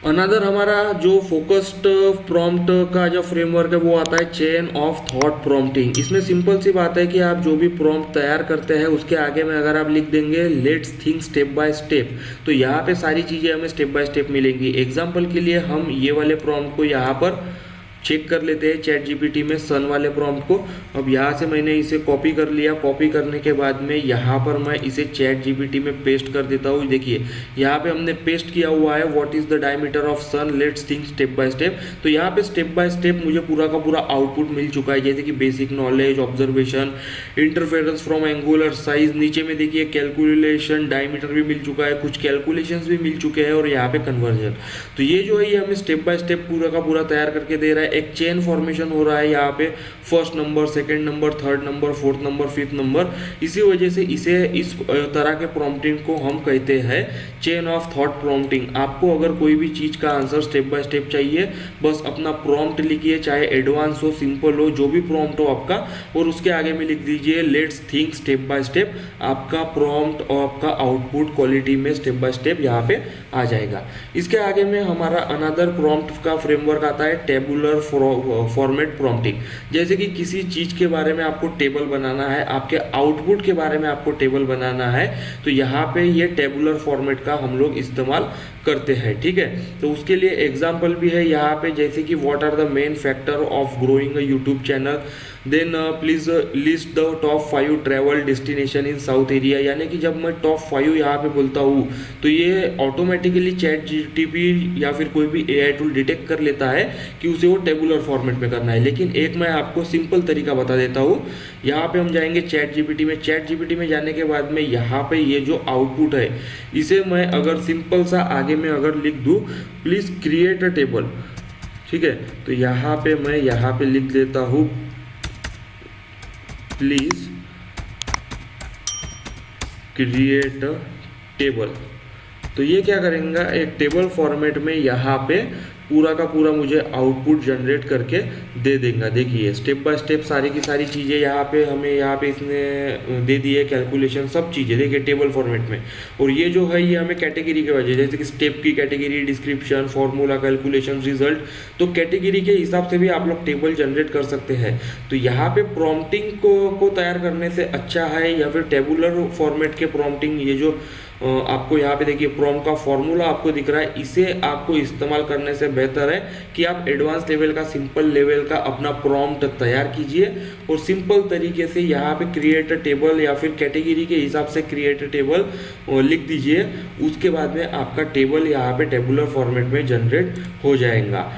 Another हमारा जो focused prompt का जो फ्रेमवर्क है वो आता है चेन ऑफ थॉट प्रॉम्प्टिंग। इसमें सिंपल सी बात है कि आप जो भी प्रॉम्प्ट तैयार करते हैं उसके आगे में अगर आप लिख देंगे let's think step by step, तो यहाँ पे सारी चीज़ें हमें स्टेप बाय स्टेप मिलेंगी। एग्जाम्पल के लिए हम ये वाले प्रॉम्प्ट को यहाँ पर चेक कर लेते हैं चैट जीपीटी में, सन वाले प्रॉम्प्ट को। अब यहाँ से मैंने इसे कॉपी कर लिया। कॉपी करने के बाद में यहाँ पर मैं इसे चैट जीपीटी में पेस्ट कर देता हूँ। देखिए यहाँ पे हमने पेस्ट किया हुआ है what is the diameter of sun, let's think step by step. तो यहाँ पे स्टेप बाय स्टेप मुझे पूरा का पूरा आउटपुट मिल चुका है, जैसे कि basic knowledge, observation, interference from angular size. नीचे में देखिए कैलकुलेशन, डायमीटर भी मिल चुका है, कुछ कैलकुलेशंस भी मिल चुके हैं और यहाँ पे कन्वर्जन। तो ये जो है ये हमें स्टेप बाय स्टेप पूरा का पूरा तैयार करके दे रहा है। एक चेन फॉर्मेशन हो रहा है यहाँ पे, first number, second number, third number, fourth number, fifth number. इसी वजह से इसे इस तरह के प्रॉम्प्टिंग को हम कहते हैं चेन ऑफ थॉट प्रॉम्प्टिंग। आपको अगर कोई भी चीज का आंसर स्टेप बाय स्टेप चाहिए, बस अपना प्रॉम्प्ट लिखिए, चाहे एडवांस हो, सिंपल हो, जो भी प्रॉम्प्ट हो आपका, और उसके आगे में लिख दीजिए let's think step by step. आपका प्रॉम्प्ट और आपका आउटपुट क्वालिटी में स्टेप बाय स्टेप यहाँ पे आ जाएगा। इसके आगे में हमारा अनदर प्रॉम्प्ट का फ्रेमवर्क आता है टेबुलर फॉर्मेट प्रॉम्प्टिंग। जैसे कि किसी चीज के बारे में आपको टेबल बनाना है, आपके आउटपुट के बारे में आपको टेबल बनाना है, तो यहाँ पे ये टेबुलर फॉर्मेट का हम लोग इस्तेमाल करते हैं। ठीक है, तो उसके लिए एग्जाम्पल भी है यहाँ पे, जैसे कि what are the main factor of growing a YouTube channel, then please list the top 5 travel destination in south area. यानी कि जब मैं टॉप 5 यहाँ पे बोलता हूँ तो ये ऑटोमेटिकली चैट जीपीटी या फिर कोई भी एआई टूल डिटेक्ट कर लेता है कि उसे वो टेबुलर फॉर्मेट में करना है। लेकिन एक मैं आपको सिंपल तरीका बता देता हूँ। यहाँ पे हम जाएंगे चैट जीपीटी में। चैट जीपीटी में जाने के बाद में यहाँ पे ये जो आउटपुट है, इसे मैं अगर सिंपल सा आगे में अगर लिख दूँ प्लीज क्रिएट अ टेबल, ठीक है, तो यहाँ पे मैं यहाँ पे लिख देता हूँ प्लीज क्रिएट अ टेबल। तो ये क्या करेंगे, एक टेबल फॉर्मेट में यहाँ पे पूरा का पूरा मुझे आउटपुट जनरेट करके दे देगा। देखिए स्टेप बाय स्टेप सारी की सारी चीज़ें यहाँ पे हमें यहाँ पे इसने दे दी है, कैलकुलेशन सब चीज़ें देखिए टेबल फॉर्मेट में। और ये जो है ये हमें कैटेगरी के वजह, जैसे कि स्टेप की category, description, formula, calculation, result, तो कैटेगरी के हिसाब से भी आप लोग टेबल जनरेट कर सकते हैं। तो यहाँ पे प्रॉम्प्टिंग को तैयार करने से अच्छा है या फिर टेबुलर फॉर्मेट के प्रॉम्प्टिंग, ये जो आपको यहाँ पे देखिए प्रॉम्प्ट का फॉर्मूला आपको दिख रहा है, इसे आपको इस्तेमाल करने से बेहतर है कि आप एडवांस लेवल का, सिंपल लेवल का अपना प्रॉम्प्ट तैयार कीजिए और सिंपल तरीके से यहाँ पे क्रिएट टेबल या फिर कैटेगरी के हिसाब से क्रिएट टेबल लिख दीजिए। उसके बाद में आपका टेबल यहाँ पे टेबुलर फॉर्मेट में जनरेट हो जाएगा।